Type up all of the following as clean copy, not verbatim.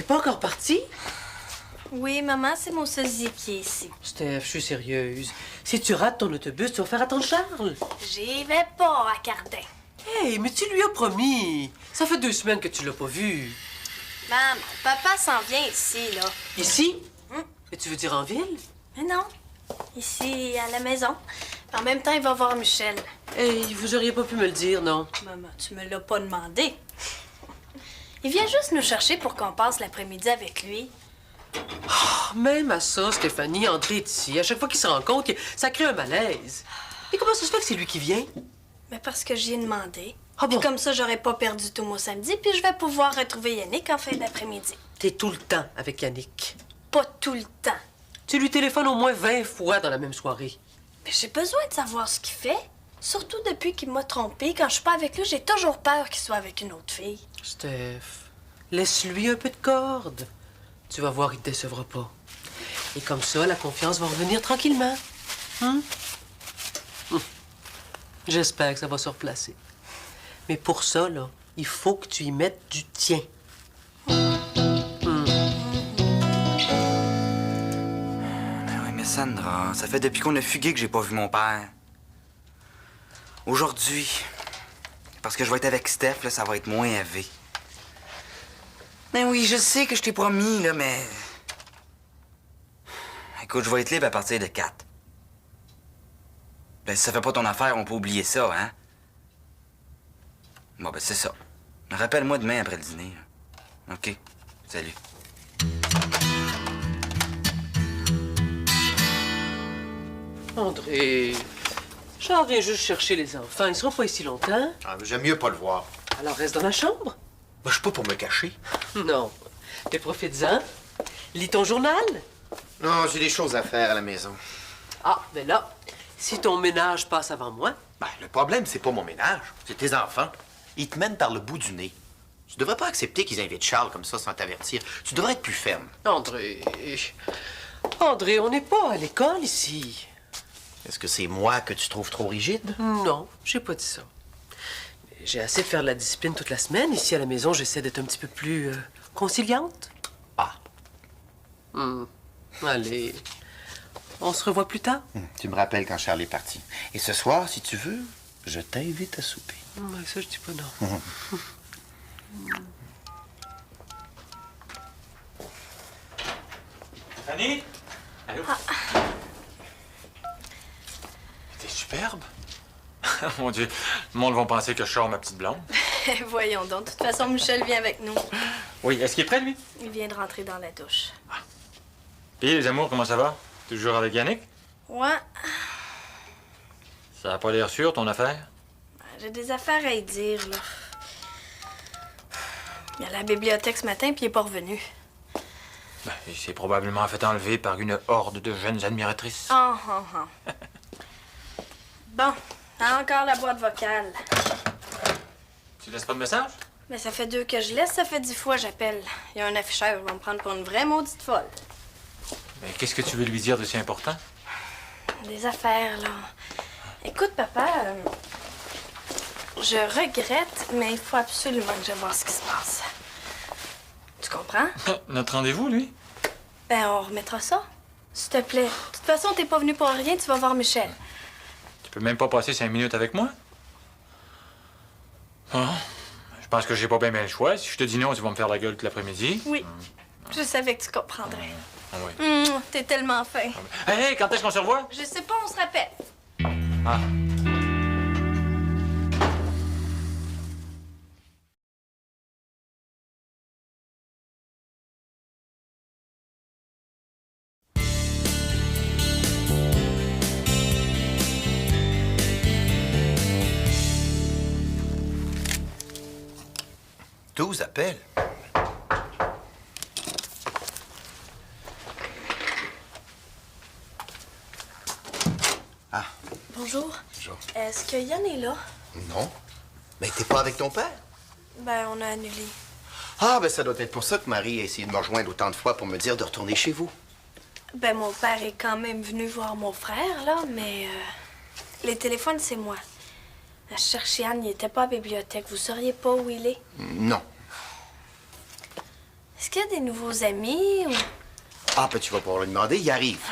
pas encore parti? Oui, maman, c'est mon sosie qui est ici. Steph, je suis sérieuse. Si tu rates ton autobus, tu vas faire attendre Charles. J'y vais pas à Cardin. Hey, mais tu lui as promis. Ça fait 2 semaines que tu l'as pas vu. Maman, papa s'en vient ici, là. Ici? Et tu veux dire en ville? Mais non, ici, à la maison. En même temps, il va voir Michel. Hey, vous auriez pas pu me le dire, non? Maman, tu me l'as pas demandé. Il vient juste nous chercher pour qu'on passe l'après-midi avec lui. Oh, même à ça, Stéphanie, André est ici. À chaque fois qu'il se rend compte, ça crée un malaise. Et comment ça se fait que c'est lui qui vient? Mais parce que j'y ai demandé. Ah bon? Puis comme ça, j'aurais pas perdu tout mon samedi, puis je vais pouvoir retrouver Yannick en fin d'après-midi. T'es tout le temps avec Yannick. Pas tout le temps. Tu lui téléphones au moins 20 fois dans la même soirée. Mais j'ai besoin de savoir ce qu'il fait. Surtout depuis qu'il m'a trompée. Quand je suis pas avec lui, j'ai toujours peur qu'il soit avec une autre fille. Steph, laisse-lui un peu de corde. Tu vas voir, il te décevra pas. Et comme ça, la confiance va revenir tranquillement. J'espère que ça va se replacer. Mais pour ça, là, il faut que tu y mettes du tien. Ben oui, mais Sandra, ça fait depuis qu'on a fugué que j'ai pas vu mon père. Aujourd'hui, parce que je vais être avec Steph, là, ça va être moins élevé. Ben oui, je sais que je t'ai promis, là, mais... Écoute, je vais être libre à partir de 4. Ben, si ça fait pas ton affaire, on peut oublier ça, hein? Bon, ben, c'est ça. Rappelle-moi demain après le dîner. Là. OK. Salut. André, Charles vient juste chercher les enfants. Ils seront pas ici longtemps. Ah, j'aime mieux pas le voir. Alors reste dans la chambre. Moi, je suis pas pour me cacher. Non. Mais profites-en. Lis ton journal. Non, j'ai des choses à faire à la maison. Ah, ben là, si ton ménage passe avant moi... Ben, le problème, c'est pas mon ménage, c'est tes enfants. Ils te mènent par le bout du nez. Tu devrais pas accepter qu'ils invitent Charles comme ça sans t'avertir. Tu devrais être plus ferme. André... André, on n'est pas à l'école ici. Est-ce que c'est moi que tu trouves trop rigide? Non, j'ai pas dit ça. J'ai assez de faire de la discipline toute la semaine. Ici, à la maison, j'essaie d'être un petit peu plus conciliante. Ah. Allez, on se revoit plus tard. Tu me rappelles quand Charles est parti. Et ce soir, si tu veux, je t'invite à souper. Ouais, ça, je dis pas non. Fanny? Allô? T'es superbe. Mon Dieu, le monde va penser que je sors ma petite blonde. Voyons donc. De toute façon, Michel vient avec nous. Oui, est-ce qu'il est prêt, lui? Il vient de rentrer dans la douche. Et les amours, comment ça va? Toujours avec Yannick? Ouais. Ça a pas l'air sûr, ton affaire? J'ai des affaires à y dire, là. Il est à la bibliothèque ce matin, puis il est pas revenu. Ben, il s'est probablement fait enlever par une horde de jeunes admiratrices. Bon, encore la boîte vocale. Tu laisses pas de message? Mais ça fait 2 que je laisse, ça fait 10 fois j'appelle. Il y a un afficheur, il va me prendre pour une vraie maudite folle. Mais qu'est-ce que tu veux lui dire de si important? Des affaires, là. Écoute, papa, je regrette, mais il faut absolument que je vois ce qui se passe. Tu comprends? Notre rendez-vous, lui? Ben, on remettra ça. S'il te plaît. De toute façon, t'es pas venu pour rien, tu vas voir Michel. Tu peux même pas passer 5 minutes avec moi? Bon, je pense que j'ai pas bien le choix. Si je te dis non, tu vas me faire la gueule toute l'après-midi. Oui. Je savais que tu comprendrais. Ah oui. T'es tellement fin. Hey, quand est-ce qu'on se revoit? Je sais pas, on se rappelle. Ah. Douze appels. Ah. Bonjour. Bonjour. Est-ce que Yann est là? Non. Mais t'es pas avec ton père? Ben, on a annulé. Ah, ben ça doit être pour ça que Marie a essayé de me rejoindre autant de fois pour me dire de retourner chez vous. Ben, mon père est quand même venu voir mon frère, là, mais les téléphones, c'est moi. Je cherche Yann, il était pas à la bibliothèque. Vous sauriez pas où il est? Non. Est-ce qu'il y a des nouveaux amis ou... Ah, ben tu vas pouvoir lui demander, il arrive.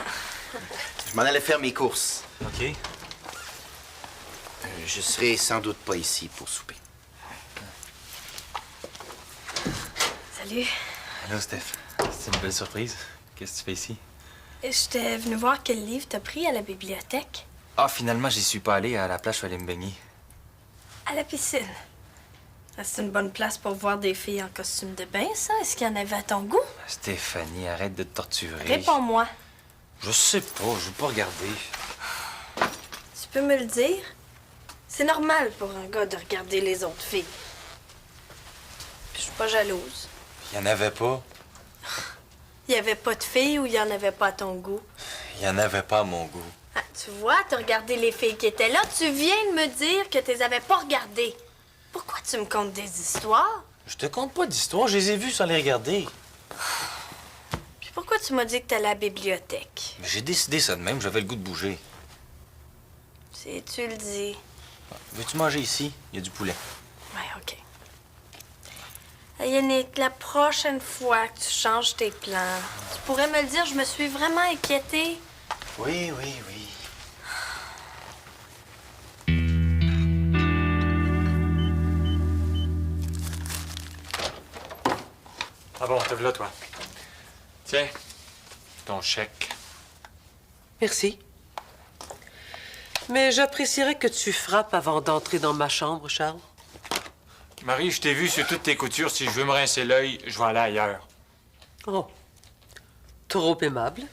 Je m'en allais faire mes courses. OK. Je serai sans doute pas ici pour souper. Salut. Allô, Steph. C'est une belle surprise. Qu'est-ce que tu fais ici? J'étais venue voir quel livre t'as pris à la bibliothèque. Ah, finalement, j'y suis pas allé. À la plage, je suis allé me baigner. À la piscine. Ah, c'est une bonne place pour voir des filles en costume de bain, ça? Est-ce qu'il y en avait à ton goût? Stéphanie, arrête de te torturer. Réponds-moi. Je sais pas, je veux pas regarder. Tu peux me le dire? C'est normal pour un gars de regarder les autres filles. Puis je suis pas jalouse. Il y en avait pas. Il y avait pas de filles ou il y en avait pas à ton goût? Il y en avait pas à mon goût. Ah, tu vois, t'as regardé les filles qui étaient là. Tu viens de me dire que tu les avais pas regardées. Pourquoi tu me contes des histoires? Je te conte pas d'histoire, je les ai vus sans les regarder. Puis pourquoi tu m'as dit que t'allais à la bibliothèque? Mais j'ai décidé ça de même, j'avais le goût de bouger. Si tu le dis. Veux-tu manger ici? Il y a du poulet. Ouais, OK. Hey, Yannick, la prochaine fois que tu changes tes plans, tu pourrais me le dire, je me suis vraiment inquiétée. Oui, oui, oui. Ah bon, te voilà, toi. Tiens, ton chèque. Merci. Mais j'apprécierais que tu frappes avant d'entrer dans ma chambre, Charles. Marie, je t'ai vu sur toutes tes coutures. Si je veux me rincer l'œil, je vais aller ailleurs. Oh, trop aimable.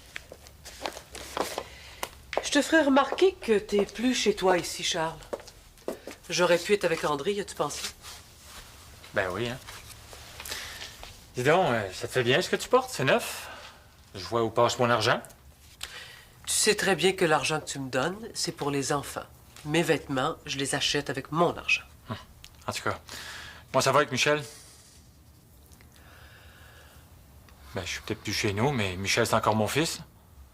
Je te ferai remarquer que t'es plus chez toi ici, Charles. J'aurais pu être avec André, as-tu pensé? Ben oui, hein. Dis donc, ça te fait bien ce que tu portes? C'est neuf? Je vois où passe mon argent. Tu sais très bien que l'argent que tu me donnes, c'est pour les enfants. Mes vêtements, je les achète avec mon argent. En tout cas, moi, ça va avec Michel? Ben, je suis peut-être plus chez nous, mais Michel, c'est encore mon fils.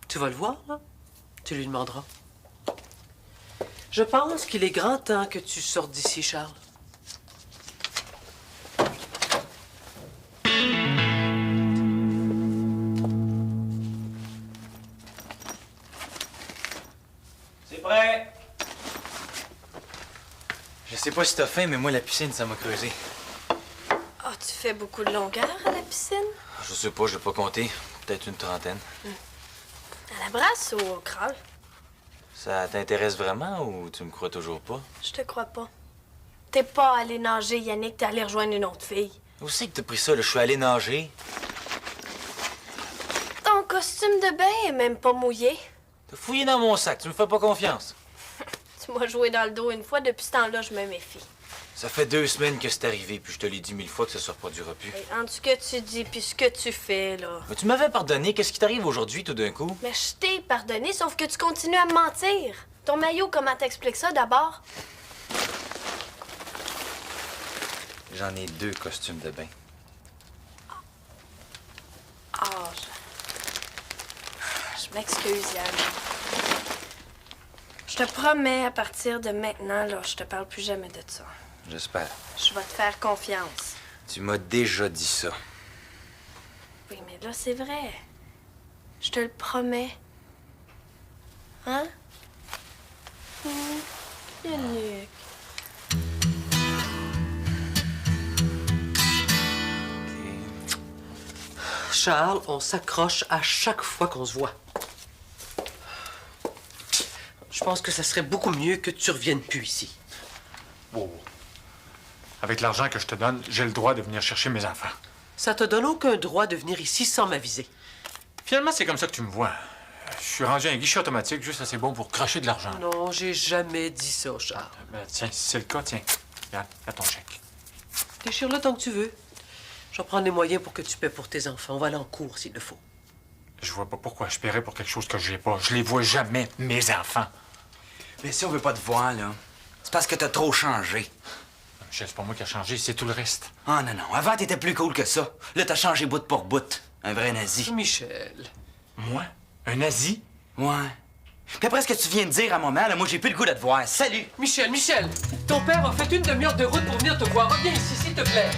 Tu vas le voir, là? Tu lui demanderas. Je pense qu'il est grand temps que tu sortes d'ici, Charles. C'est prêt! Je sais pas si t'as faim, mais moi, la piscine, ça m'a creusé. Ah, tu fais beaucoup de longueur à la piscine? Je sais pas, j'ai pas compté. Peut-être une trentaine. À la brasse ou au crawl? Ça t'intéresse vraiment ou tu me crois toujours pas? Je te crois pas. T'es pas allé nager, Yannick, t'es allé rejoindre une autre fille. Où c'est que t'as pris ça, là? Je suis allé nager. Ton costume de bain est même pas mouillé. T'as fouillé dans mon sac, tu me fais pas confiance. Tu m'as joué dans le dos une fois, depuis ce temps-là, je me méfie. Ça fait 2 semaines que c'est arrivé, puis je te l'ai dit 1000 fois que ça se reproduira plus. Et entre ce que tu dis puis ce que tu fais, là. Mais tu m'avais pardonné, qu'est-ce qui t'arrive aujourd'hui tout d'un coup? Mais je t'ai pardonné, sauf que tu continues à me mentir. Ton maillot, comment t'expliques ça d'abord? J'en ai 2 costumes de bain. Ah, je m'excuse, Yann. Je te promets, à partir de maintenant, là, je te parle plus jamais de ça. J'espère. Je vais te faire confiance. Tu m'as déjà dit ça. Oui, mais là, c'est vrai. Je te le promets. Hein? Yannick. Charles, on s'accroche à chaque fois qu'on se voit. Je pense que ça serait beaucoup mieux que tu reviennes plus ici. Wow. Avec l'argent que je te donne, j'ai le droit de venir chercher mes enfants. Ça te donne aucun droit de venir ici sans m'aviser. Finalement, c'est comme ça que tu me vois. Je suis rendu à un guichet automatique juste assez bon pour cracher de l'argent. Non, j'ai jamais dit ça, Charles. Ben, tiens, si c'est le cas, tiens. Regarde, là ton chèque. Déchire-le tant que tu veux. Je vais prendre les moyens pour que tu paies pour tes enfants. On va aller en cours s'il le faut. Je vois pas pourquoi je paierais pour quelque chose que j'ai pas. Je les vois jamais, mes enfants. Mais si on veut pas te voir, là, c'est parce que t'as trop changé. Michel, c'est pas moi qui a changé, c'est tout le reste. Ah non, non. Avant, t'étais plus cool que ça. Là, t'as changé bout pour bout. Un vrai nazi. Michel. Moi? Un nazi? Ouais. Puis après ce que tu viens de dire à maman, là, moi, j'ai plus le goût de te voir. Salut! Michel, Michel! Ton père a fait une demi-heure de route pour venir te voir. Reviens ici, s'il te plaît.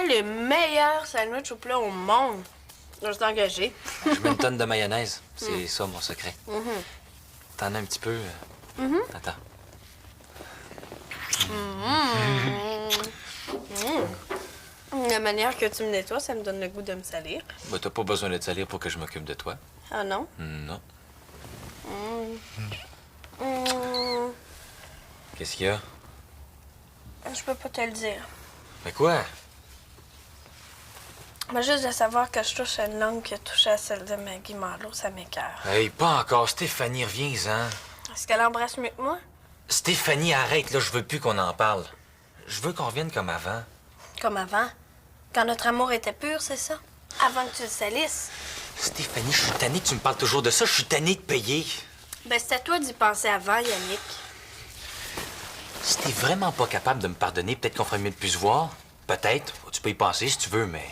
les meilleurs sandwichs au plat au monde. Je suis engagée. Je mets une tonne de mayonnaise. C'est ça, mon secret. T'en as un petit peu? Attends. La manière que tu me nettoies, ça me donne le goût de me salir. Bah, t'as pas besoin de te salir pour que je m'occupe de toi. Ah non? Non. Qu'est-ce qu'il y a? Je peux pas te le dire. Mais quoi? Mais juste de savoir que je touche à une langue qui a touché à celle de Maggie Marlowe, ça m'écoeure. Hey, pas encore. Stéphanie, reviens-en. Est-ce qu'elle embrasse mieux que moi? Stéphanie, arrête, là. Je veux plus qu'on en parle. Je veux qu'on revienne comme avant. Comme avant? Quand notre amour était pur, c'est ça? Avant que tu le salisses? Stéphanie, je suis tanné que tu me parles toujours de ça. Je suis tanné de payer. Ben, c'est à toi d'y penser avant, Yannick. Si t'es vraiment pas capable de me pardonner, peut-être qu'on ferait mieux de plus se voir. Peut-être. Tu peux y penser si tu veux, mais...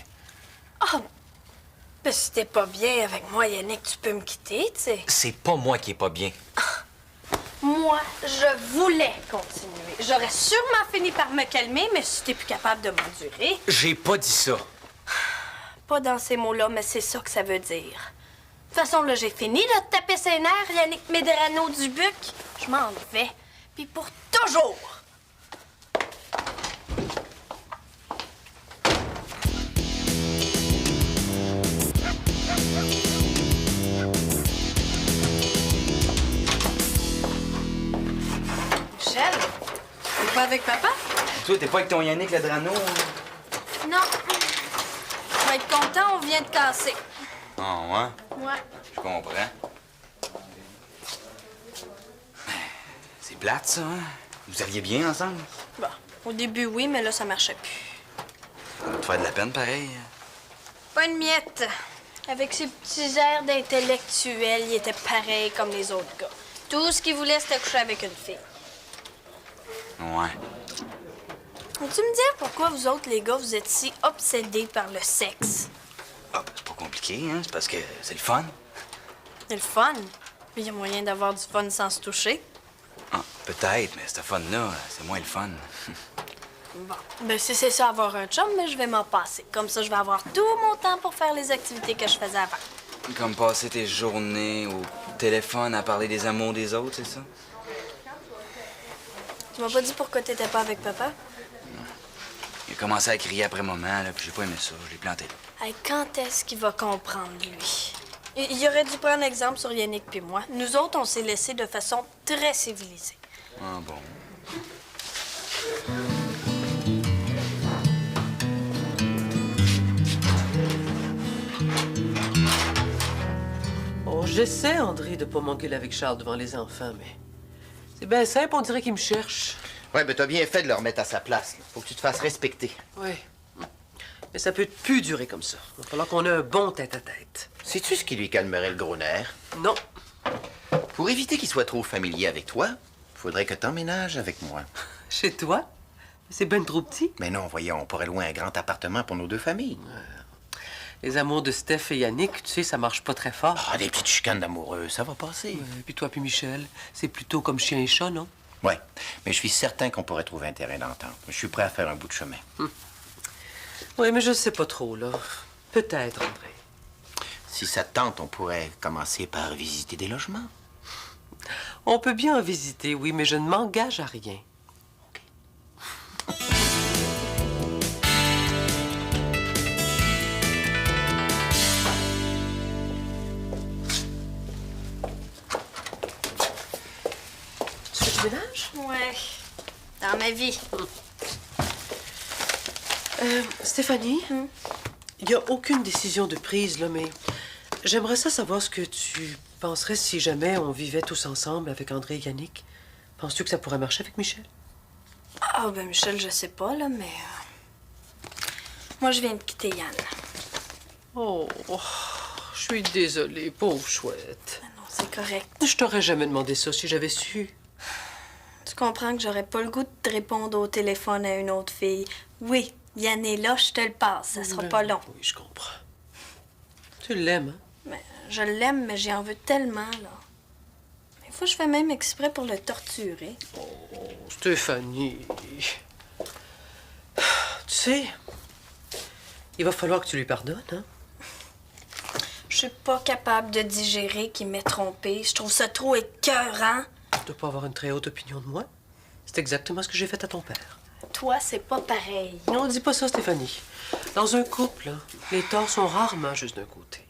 Ah! Ben, si t'es pas bien avec moi, Yannick, tu peux me quitter, tu sais. C'est pas moi qui est pas bien. Moi, je voulais continuer. J'aurais sûrement fini par me calmer, mais si t'es plus capable de m'endurer... J'ai pas dit ça. Pas dans ces mots-là, mais c'est ça que ça veut dire. De toute façon, là, j'ai fini de te taper ses nerfs, Yannick Medrano du Buc. Je m'en vais. Puis pour toujours! Michel, t'es pas avec papa? Toi, t'es pas avec ton Yannick Ledrano? Non. Tu vas être content, on vient de casser. Ah, ouais? Ouais. Je comprends. C'est plate, ça, hein? Vous alliez bien ensemble? Bon, au début, oui, mais là, ça marchait plus. Ça va te faire de la peine, pareil. Pas une miette. Avec ses petits airs d'intellectuel, il était pareil comme les autres gars. Tout ce qu'il voulait, c'était coucher avec une fille. Ouais. Peux-tu me dire pourquoi vous autres, les gars, vous êtes si obsédés par le sexe? Ah, ben, c'est pas compliqué, hein? C'est parce que c'est le fun. C'est le fun. Il y a moyen d'avoir du fun sans se toucher. Ah, peut-être, mais ce fun-là, c'est moins le fun. Bon. Ben, si c'est ça, avoir un chum, mais je vais m'en passer. Comme ça, je vais avoir tout mon temps pour faire les activités que je faisais avant. Comme passer tes journées au téléphone à parler des amours des autres, c'est ça? Tu m'as pas dit pourquoi t'étais pas avec papa? Il a commencé à crier après moment, là, puis j'ai pas aimé ça. Je l'ai planté là. Hey, quand est-ce qu'il va comprendre, lui? Il aurait dû prendre exemple sur Yannick puis moi. Nous autres, on s'est laissés de façon très civilisée. Ah bon. Oh, j'essaie, André, de pas m'engueuler avec Charles devant les enfants, mais... C'est bien simple, on dirait qu'il me cherche. Ouais, ben t'as bien fait de le remettre à sa place. Là. Faut que tu te fasses respecter. Oui. Mais ça peut plus durer comme ça. Il va falloir qu'on ait un bon tête-à-tête. Sais-tu ce qui lui calmerait le gros nerf? Non. Pour éviter qu'il soit trop familier avec toi, faudrait que t'emménages avec moi. Chez toi? C'est ben trop petit. Mais non, voyons, on pourrait louer un grand appartement pour nos deux familles. Les amours de Steph et Yannick, tu sais, ça marche pas très fort. Ah, des petites chicanes d'amoureux, ça va passer. Puis toi puis Michel, c'est plutôt comme chien et chat, non? Ouais, mais je suis certain qu'on pourrait trouver un terrain d'entente. Je suis prêt à faire un bout de chemin. Oui, mais je sais pas trop, là. Peut-être, André. Si ça te tente, on pourrait commencer par visiter des logements. On peut bien en visiter, oui, mais je ne m'engage à rien. Tu fais du ménage? Ouais. Dans ma vie. Stéphanie, il n'y a aucune décision de prise, là, mais j'aimerais ça savoir ce que tu penserais si jamais on vivait tous ensemble avec André et Yannick. Penses-tu que ça pourrait marcher avec Michel? Ah, ben Michel, je sais pas, là, mais... Moi, je viens de quitter Yann. Oh, je suis désolée, pauvre chouette. Ah non, c'est correct. Je t'aurais jamais demandé ça si j'avais su. Tu comprends que j'aurais pas le goût de te répondre au téléphone à une autre fille. Oui, Yann est là, je te le passe. Ça sera pas long. Oui, je comprends. Tu l'aimes, hein? Mais je l'aime, mais j'y en veux tellement, là. Des fois, je fais même exprès pour le torturer. Stéphanie. Tu sais, Il va falloir que tu lui pardonnes, hein? Je suis pas capable de digérer qu'il m'ait trompé. Je trouve ça trop écœurant. Tu dois pas avoir une très haute opinion de moi. C'est exactement ce que j'ai fait à ton père. Toi, c'est pas pareil. Non, dis pas ça, Stéphanie. Dans un couple, hein, les torts sont rarement juste d'un côté.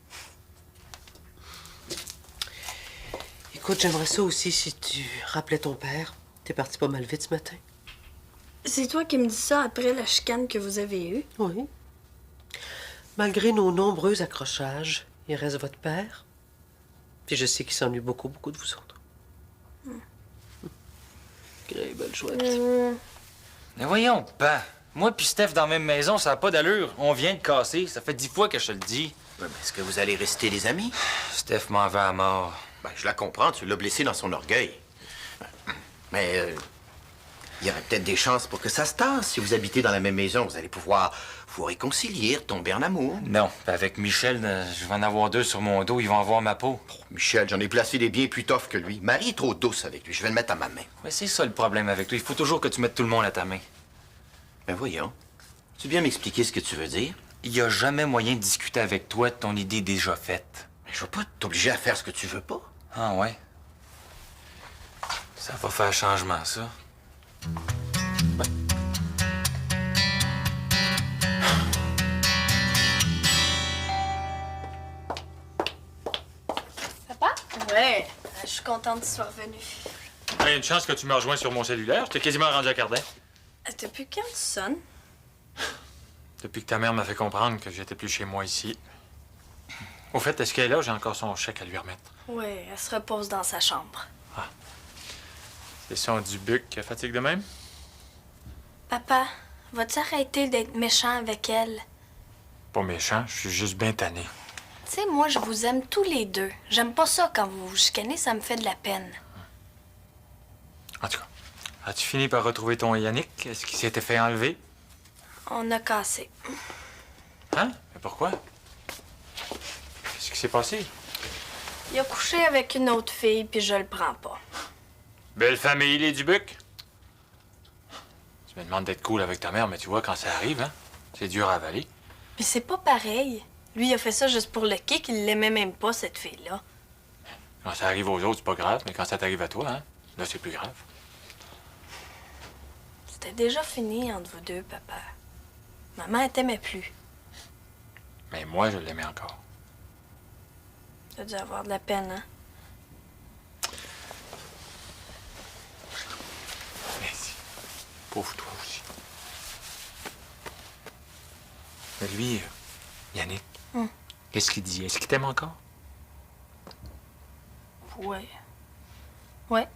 Écoute, j'aimerais ça aussi si tu rappelais ton père. T'es parti pas mal vite ce matin. C'est toi qui me dis ça après la chicane que vous avez eue? Oui. Malgré nos nombreux accrochages, il reste votre père. Puis je sais qu'il s'ennuie beaucoup, beaucoup de vous autres. Quelle belle chouette. Mais voyons, pas. Moi puis Steph dans la même maison, ça n'a pas d'allure. On vient de casser. Ça fait 10 fois que je te le dis. Ouais, mais est-ce que vous allez rester des amis? Steph m'en veut à mort. Ben, je la comprends, tu l'as blessé dans son orgueil. Mais il y aurait peut-être des chances pour que ça se tasse. Si vous habitez dans la même maison, vous allez pouvoir vous réconcilier, tomber en amour. Non, puis avec Michel, je vais en avoir 2 sur mon dos. Ils vont avoir ma peau. Michel, j'en ai placé des bien plus toughs que lui. Marie est trop douce avec lui. Je vais le mettre à ma main. Ouais, c'est ça le problème avec toi. Il faut toujours que tu mettes tout le monde à ta main. Ben voyons. Tu bien m'expliquer ce que tu veux dire? Il n'y a jamais moyen de discuter avec toi de ton idée déjà faite. Mais je vais pas t'obliger à faire ce que tu veux pas. Ah ouais? Ça va faire changement, ça. Papa? Ouais. Je suis contente que tu sois revenu. Il y a une chance que tu me rejoins sur mon cellulaire. J'étais quasiment rendu à Cardin. Depuis quand tu sonnes? Depuis que ta mère m'a fait comprendre que j'étais plus chez moi ici. Au fait, est-ce qu'elle est là? J'ai encore son chèque à lui remettre. Ouais, elle se repose dans sa chambre. C'est son Dubuc qui fatigue de même? Papa, vas-tu arrêter d'être méchant avec elle? Pas méchant, je suis juste bien tanné. Tu sais, moi, je vous aime tous les deux. J'aime pas ça quand vous vous chicanez, ça me fait de la peine. En tout cas, as-tu fini par retrouver ton Yannick? Est-ce qu'il s'était fait enlever? On a cassé. Hein? Mais pourquoi? Qu'est-ce qui s'est passé? Il a couché avec une autre fille, puis je le prends pas. Belle famille, les Dubuc. Tu me demandes d'être cool avec ta mère, mais tu vois, quand ça arrive, hein, c'est dur à avaler. Puis c'est pas pareil. Lui, il a fait ça juste pour le kick, il l'aimait même pas, cette fille-là. Quand ça arrive aux autres, c'est pas grave, mais quand ça t'arrive à toi, hein, là, c'est plus grave. C'était déjà fini entre vous deux, papa. Maman, elle t'aimait plus. Mais moi, je l'aimais encore. T'as dû avoir de la peine, hein? Merci. Pauvre toi aussi. Mais lui, Yannick, qu'est-ce qu'il dit? Est-ce qu'il t'aime encore? Ouais. Ouais.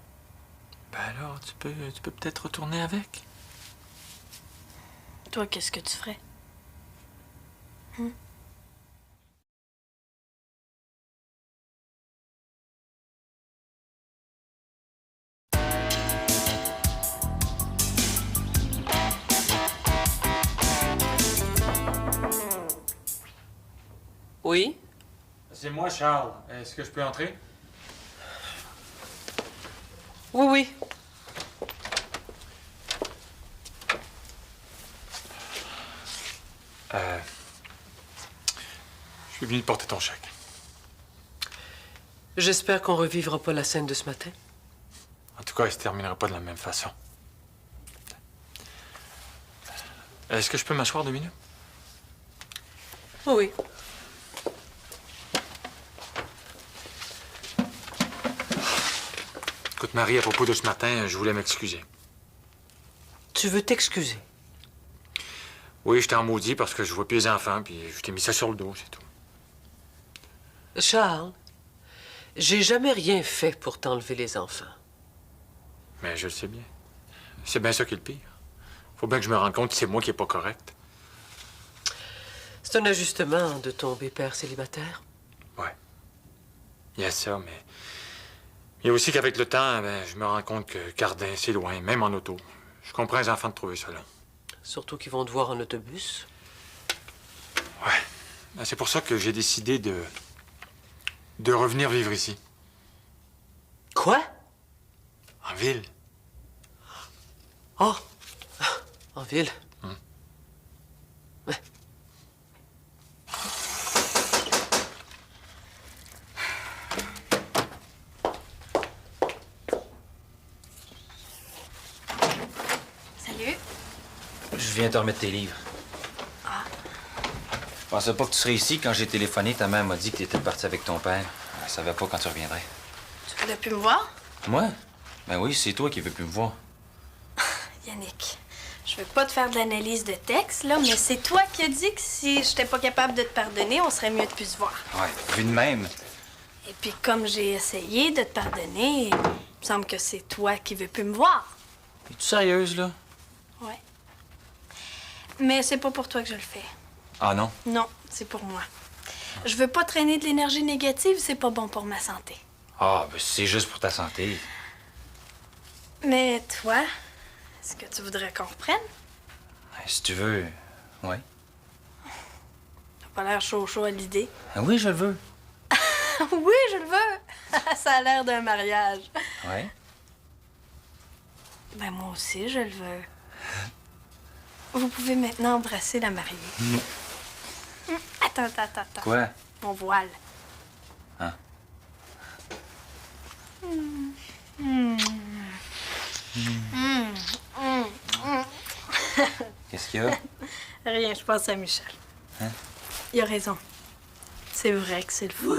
Ben alors, tu peux peut-être retourner avec. Toi, qu'est-ce que tu ferais? Oui? C'est moi, Charles. Est-ce que je peux entrer? Oui, oui. Je suis venu te porter ton chèque. J'espère qu'on revivra pas la scène de ce matin. En tout cas, il se terminera pas de la même façon. Est-ce que je peux m'asseoir 2 minutes? Oui, oui. Écoute, Marie, à propos de ce matin, je voulais m'excuser. Tu veux t'excuser? Oui, j'étais en maudit parce que je vois plus les enfants, puis je t'ai mis ça sur le dos, c'est tout. Charles, j'ai jamais rien fait pour t'enlever les enfants. Mais je le sais bien. C'est bien ça qui est le pire. Faut bien que je me rende compte que c'est moi qui est pas correct. C'est un ajustement de tomber père célibataire. Ouais. Il y a ça, mais... Il y a aussi qu'avec le temps, ben, je me rends compte que Cardin, c'est loin, même en auto. Je comprends les enfants de trouver ça long. Surtout qu'ils vont te voir en autobus. Ouais. Ben, c'est pour ça que j'ai décidé de revenir vivre ici. Quoi? En ville. Oh! En ville? Ouais. viens te remettre tes livres. Ah. Je pensais pas que tu serais ici. Quand j'ai téléphoné, ta mère m'a dit que tu étais parti avec ton père. Elle savait pas quand tu reviendrais. Tu voulais plus me voir? Moi? Ben oui, c'est toi qui veux plus me voir. Yannick, je veux pas te faire de l'analyse de texte, là, mais c'est toi qui as dit que si j'étais pas capable de te pardonner, on serait mieux de plus se voir. Ouais, vu de même. Et puis, comme j'ai essayé de te pardonner, il me semble que c'est toi qui veux plus me voir. Es-tu sérieuse, là? Ouais. Mais c'est pas pour toi que je le fais. Ah non? Non, c'est pour moi. Je veux pas traîner de l'énergie négative, c'est pas bon pour ma santé. Ah, ben c'est juste pour ta santé. Mais toi, est-ce que tu voudrais qu'on reprenne? Ben, si tu veux, ouais. T'as pas l'air chaud à l'idée. Ah oui, je le veux. Oui, je le veux. Ça a l'air d'un mariage. Ouais. Ben, moi aussi, je le veux. Vous pouvez maintenant embrasser la mariée. Attends. Quoi? Mon voile. Hein? Qu'est-ce qu'il y a? Rien, je pense à Michel. Hein? Il a raison. C'est vrai que c'est le fun.